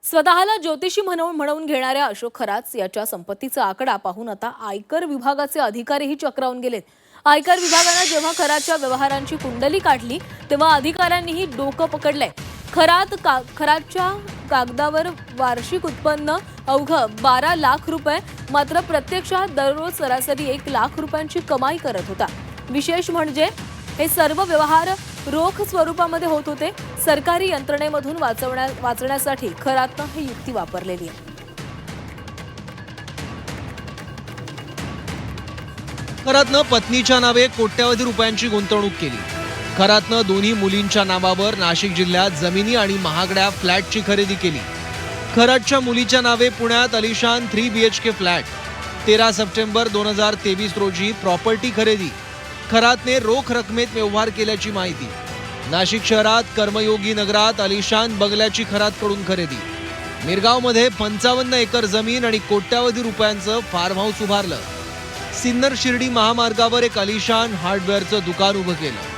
स्वतःला ज्योतिषी म्हणून घेणाऱ्या अशोक खरात याच्या संपत्तीचा आकडा पाहून आता आयकर विभागाचे अधिकारीही चक्रावून गेलेत। आयकर विभागाने जेव्हा खरातच्या व्यवहारांची कुंडली काढली तेव्हा अधिकाऱ्यांनीही डोकं पकडलंय। खरातच्या कागदावर वार्षिक उत्पन्न अवघं 12 लाख रुपये, मात्र प्रत्यक्षात दररोज सरासरी 1 लाख रुपयांची कमाई करत होता। विशेष म्हणजे हे सर्व व्यवहार रोख स्वरूपामध्ये होत होते। सरकारी यंत्रणेमधून वाचण्यासाठी खरातनं ही युक्ती वापरलेली आहे। खरातनं पत्नीच्या नावे कोट्यवधी रुपयांची गुंतवणूक केली। खरातनं दोन्ही मुलींच्या नावावर नाशिक जिल्ह्यात जमिनी आणि महागड्या फ्लॅटची खरेदी केली। खरातच्या मुलीच्या नावे पुण्यात अलिशान 3 BHK फ्लॅट। 13 सप्टेंबर 2023 रोजी प्रॉपर्टी खरेदी। खरातने रोख रकमेत व्यवहार केल्याची माहिती। नाशिक शहरात कर्मयोगी नगरात अलिशान बंगल्याची खरातकडून खरेदी। मिरगावमध्ये 55 एकर जमीन आणि कोट्यवधी रुपयांचं फार्म हाऊस उभारलं। सिन्नर शिर्डी महामार्गावर एक अलिशान हार्डवेअरचं दुकान उभं केलं।